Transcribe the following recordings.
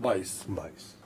22।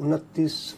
29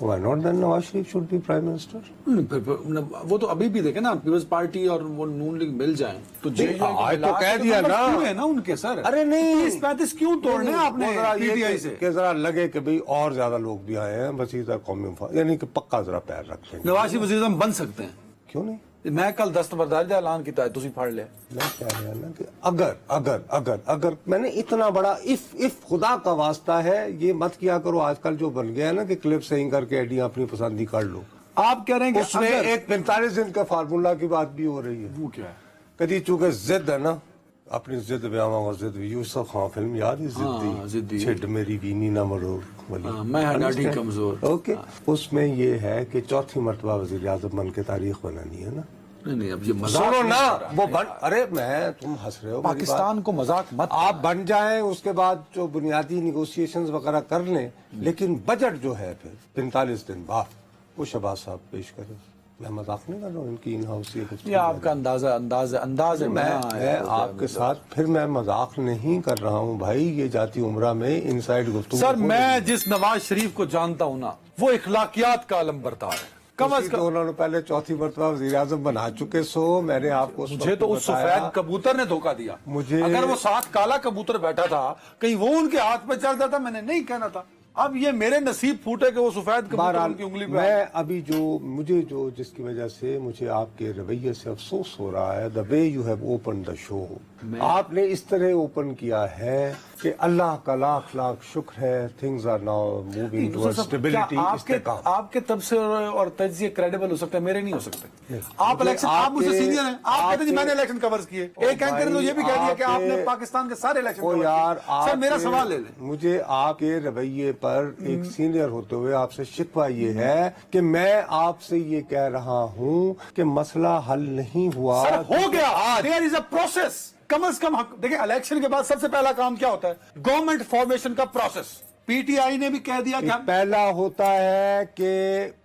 Why not then Nawaz Sharif should be Prime Minister? وہ تو ابھی بھی دیکھیں نا, پیپلز پارٹی اور وہ نون لیگ مل جائیں تو آج تو کہہ دیا نا ان کے سر. ارے نہیں 35 کیوں توڑنے آپ نے پی ٹی آئی سے؟ کہ ذرا لگے کہ بھئی اور زیادہ لوگ بھی آئے ہیں, وسیع قومی مفاد, یعنی کہ پکا ذرا پیر رکھ لیں گے. نواز شریف وزیر اعظم بن سکتے ہیں, کیوں نہیں؟ میں کل دستبرداری کا اعلان کیتا ہے, تسی پڑھ لے. میں کہہ رہا نا کہ اگر میں نے اتنا بڑا اف خدا کا واسطہ ہے یہ مت کیا کرو. آج کل جو بن گیا ہے نا کہ کلپ سینگ کر کے ایڈیاں اپنی پسندی کر لو. آپ کہہ رہے ہیں کہ اس میں ایک 45 دن کا فارمولا کی بات بھی ہو رہی ہے. وہ کیا ہے؟ کدی چونکہ ضد ہے نا, اپنی ضد بیاواں اور ضد, یوسف خان فلم یاد ہے, ضدی چھڈ میری وینی نہ مرور میں ہڈاڈی کمزور. اوکے, اس میں یہ ہے کہ چوتھی مرتبہ وزیر اعظم بن کے تاریخ بنانی ہے نا. نہیں اب یہ سنو نا, وہ ارے میں تم ہنس رہے ہو, پاکستان کو مذاق مت. آپ بن جائیں اس کے بعد جو بنیادی نیگوشیشنز وغیرہ کر لیں, لیکن بجٹ جو ہے پھر 45 دن بعد وہ شہباز صاحب پیش کریں. میں مذاق نہیں کر رہا ہوں, ان کی ان ہاؤس یہ آپ کا انداز ہے. میں آپ کے ساتھ پھر میں مذاق نہیں کر رہا ہوں بھائی. یہ جاتی عمرہ میں ان سائڈ گفتگو سر, میں جس نواز شریف کو جانتا ہوں نا وہ اخلاقیات کا علم برتا ہے. کم از کم انہوں نے پہلے چوتھی مرتبہ وزیر اعظم بنا چکے. سو میں نے آپ کو مجھے تو اس سفید کبوتر نے دھوکہ دیا. اگر وہ ساتھ کالا کبوتر بیٹھا تھا کہیں وہ ان کے ہاتھ پہ چلتا تھا, میں نے نہیں کہنا تھا. اب یہ میرے نصیب پھوٹے کہ وہ سفید کبوتر ان کی انگلی پہ. میں ابھی مجھے جس کی وجہ سے مجھے آپ کے رویے سے افسوس ہو رہا ہے, the way you have open the show. آپ نے اس طرح اوپن کیا ہے کہ اللہ کا لاکھ لاکھ شکر ہے, things are now moving toward stability. آپ کے تبصرے اور تجزیے کریڈیبل ہو سکتے ہیں, میرے نہیں ہو سکتے. آپ الیکشن, آپ مجھ سے سینئر ہیں, آپ کہتے ہیں میں نے الیکشن کورز کیے. ایک اینکر نے تو یہ بھی کہہ دیا کہ آپ نے پاکستان کے سارے الیکشن کور کیے. سر میرا سوال لے لیں. مجھے آپ کے رویے پر ایک سینئر ہوتے ہوئے آپ سے شکوہ یہ ہے کہ میں آپ سے یہ کہہ رہا ہوں کہ مسئلہ حل نہیں ہوا. سر ہو گیا, there is a process. کم از کم دیکھیں الیکشن کے بعد سب سے پہلا کام کیا ہوتا ہے؟ گورنمنٹ فارمیشن کا پروسیس. پی ٹی آئی نے بھی کہہ دیا کہ پہلا ہوتا ہے کہ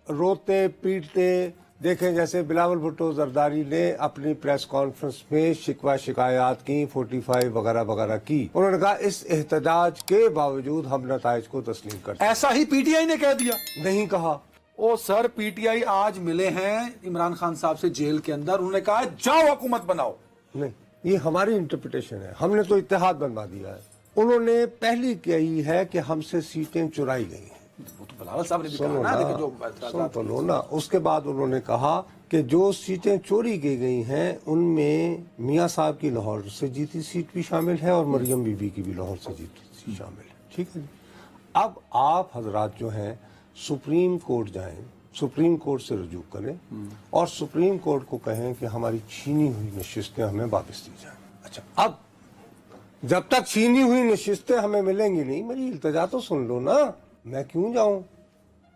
روتے پیٹتے. دیکھیں جیسے بلاول بھٹو زرداری نے اپنی پریس کانفرنس میں شکوہ شکایات کی, 45 وغیرہ وغیرہ کی. انہوں نے کہا اس احتجاج کے باوجود ہم نتائج کو تسلیم کرتے ہیں. ایسا ہی پی ٹی آئی نے کہہ دیا. نہیں کہا. او سر, پی ٹی آئی آج ملے ہیں عمران خان صاحب سے جیل کے اندر, انہوں نے کہا جاؤ حکومت بناؤ. نہیں, یہ ہماری انٹرپریٹیشن ہے, ہم نے تو اتحاد بنوا دیا ہے. انہوں نے پہلی کہی ہے کہ ہم سے سیٹیں چرائی گئی ہیں. وہ تو بلاول صاحب نے بھی کہا نا, دیکھیں جو اعتراضات سنو نا. اس کے بعد انہوں نے کہا کہ جو سیٹیں چوری کی گئی ہیں ان میں میاں صاحب کی لاہور سے جیتی سیٹ بھی شامل ہے اور مریم بی بی کی بھی لاہور سے جیتی سیٹ شامل ہے. ٹھیک ہے جی. اب آپ حضرات جو ہیں سپریم کورٹ جائیں, سپریم کورٹ سے رجوع کریں اور سپریم کورٹ کو کہیں کہ ہماری چھینی ہوئی نشستیں ہمیں واپس دی جائیں. اچھا, اب جب تک چھینی ہوئی نشستیں ہمیں ملیں گی نہیں, میری التجا تو سن لو نا. میں کیوں جاؤں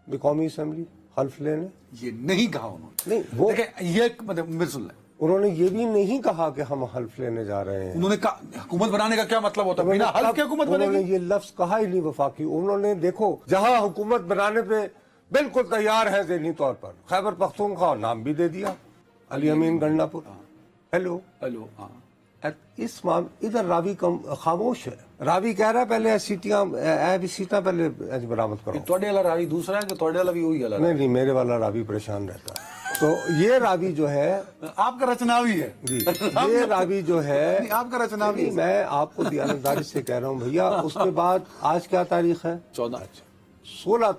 قومی اسمبلی حلف لینے؟ یہ نہیں کہا انہوں نے. نہیں, وہ یہ مطلب سن لیں, انہوں نے یہ بھی نہیں کہا کہ ہم حلف لینے جا رہے ہیں. انہوں نے کہا حکومت بنانے کا کیا مطلب ہوتا ہے؟ بنا حلف کے حکومت بنے گی؟ انہوں نے یہ لفظ کہا ہی نہیں وفاقی. انہوں نے دیکھو جہاں حکومت بنانے پہ بالکل تیار ہے ذہنی طور پر, خیبر پختونخوا نام بھی دے دیا, علی امین گنڈا پور. ہیلو ہاں. اس ادھر راوی خاموش ہے. راوی کہہ رہا ہے پہلے سیٹاں پہلے برآمد کرو. توڑے والا راوی دوسرا ہے کہ توڑے والا بھی وہی والا؟ نہیں, میرے والا راوی پریشان رہتا ہے. تو یہ راوی جو ہے آپ کا رچناوی ہے. یہ راوی جو ہے آپ کا رچناوی. میں آپ کو دیانتداری سے کہہ رہا ہوں بھیا. اس کے بعد آج کیا تاریخ ہے؟ 16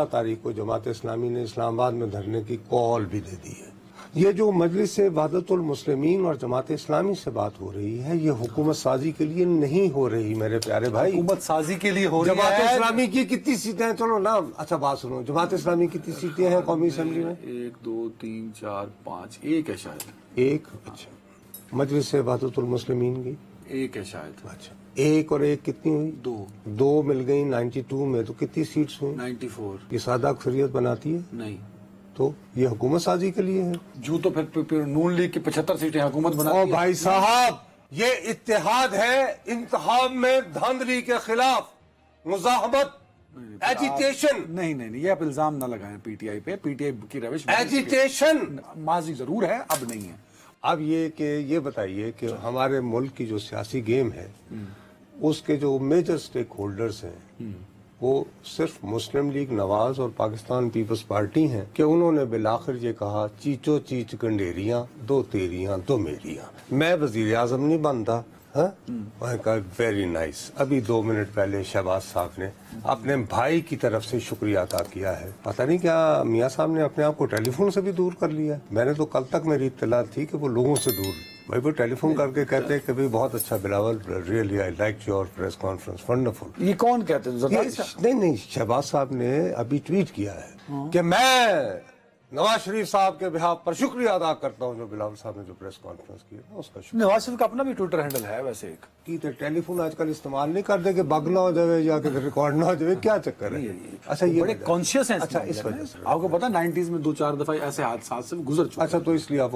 تاریخ کو جماعت اسلامی نے اسلام آباد میں دھرنے کی کال بھی دے دی ہے. یہ جو مجلس وحدت المسلمین اور جماعت اسلامی سے بات ہو رہی ہے یہ حکومت سازی کے لیے نہیں ہو رہی میرے پیارے بھائی. حکومت سازی کے لیے ہو رہی ہے. جماعت اسلامی کی کتنی سیٹیں ہیں؟ چلو نا, اچھا بات سنو, جماعت اسلامی کی کتنی سیٹیں ہیں قومی اسمبلی میں؟ 1 2 3 4 5 1 ہے شاید. ایک. اچھا, مجلس وحدت المسلمین کی 1 ہے شاید. اچھا, 1 اور 1 کتنی ہوئی؟ 2 مل گئی 92 میں. تو کتنی سیٹس ہوئی؟ 94. یہ سادہ اکثریت بناتی ہے؟ نہیں. تو یہ حکومت سازی کے لیے ہے. جو تو پھر نون لیگ کی 75 سیٹیں حکومت بناتی ہے. بھائی صاحب, یہ اتحاد ہے انتخاب میں دھاندلی کے خلاف مزاحمت, ایجیٹیشن. نہیں, یہ آپ الزام نہ لگائیں پی ٹی آئی پہ. پی ٹی آئی کی روش ایجیٹیشن ماضی ضرور ہے, اب نہیں ہے. اب یہ بتائیے کہ ہمارے ملک کی جو سیاسی گیم ہے اس کے جو میجر سٹیک ہولڈرز ہیں وہ صرف مسلم لیگ نواز اور پاکستان پیپلز پارٹی ہیں کہ انہوں نے بالآخر یہ کہا چیچو چیچ گنڈیریاں دو تیریاں دو میریاں، میں وزیر اعظم نہیں بنتا. وہاں کا ویری نائس. ابھی 2 منٹ پہلے شہباز صاحب نے اپنے بھائی کی طرف سے شکریہ ادا کیا ہے. پتہ نہیں کیا میاں صاحب نے اپنے آپ کو ٹیلی فون سے بھی دور کر لیا. میں نے تو کل تک میری اطلاع تھی کہ وہ لوگوں سے دور. بھائی وہ ٹیلی فون کر کے کہتے کہ بھائی بہت اچھا Bilawal, really I like your press conference, wonderful. یہ کون کہتے ہیں؟ زرداری صاحب؟ نہیں شہباز صاحب نے ابھی ٹویٹ کیا ہے کہ میں نواز شریف صاحب کے بہاف پر شکریہ ادا کرتا ہوں جو بلاول صاحب نے جو پریس کانفرنس کی ہے اس کا شکریہ. نواز شریف کا اپنا بھی ٹویٹر ہینڈل ہے ویسے ایک. کی ٹیلی فون آج کل استعمال نہیں کرتے کہ بگ نہ ہو جائے یا کہ ریکارڈ نہ ہو جائے، کیا چکر ہے؟ اچھا یہ بڑے کانشیس ہیں. اچھا اس وجہ سے آپ کو پتا 90s میں 2-4 دفعہ ایسے حادثات سے گزر چکے. اچھا تو اس لیے آپ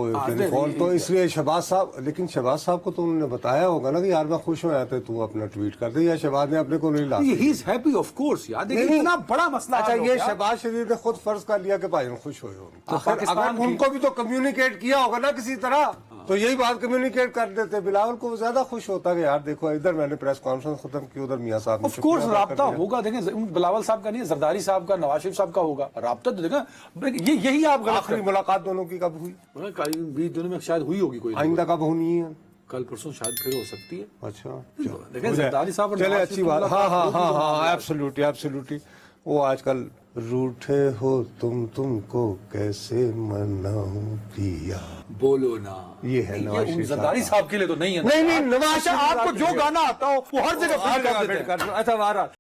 فون تو اس لیے شہباز صاحب، لیکن شہباز صاحب کو تو انہوں نے بتایا ہوگا نا کہ یار میں خوش ہوں آتے تو اپنا ٹویٹ کر دے، یا شہباز نے اپنے کو نہیں لا. ہی از ہیپی آف کورس یار. دیکھیں اتنا بڑا مسئلہ. اچھا یہ شہباز شریف نے خود فرض کر لیا کہ بھائی خوش ہوئے ہوں، اگر ان کو بھی تو کمیونیکیٹ کیا ہوگا نا کسی طرح، تو یہی بات کمیونیکیٹ کر دیتے. بلاول کو زیادہ خوش ہوتا کہ یار دیکھو ادھر میں نے پریس کانفرنس ختم کی، ادھر میاں صاحب نے آف کورس رابطہ ہوگا. دیکھیں بلاول صاحب کا نہیں، زرداری صاحب کا، نواز شریف صاحب کا ہوگا رابطہ. تو دیکھیں یہی آپ غلط. آخری ملاقات دونوں کی کب ہوئی؟ 20 دنوں میں شاید ہوئی ہوگی. کوئی آئندہ کب ہونی ہے؟ کل پرسوں شاید پھر ہو سکتی ہے. اچھا دیکھیں زرداری صاحب اور چلے نواز اچھی شریف بات. کی ہاں ملاقات ہاں ہوگی ہاں تو ہاں ایبسلیوٹلی ایبسلیوٹلی. وہ آج کل روٹھے ہو تم کو کیسے مناؤں پیا، بولو نا. یہ ہے نواز شریف زرداری صاحب کے لیے تو نہیں ہے. نہیں نواز اچھا آپ کو جو گانا آتا ہو وہ ہر جگہ اچھا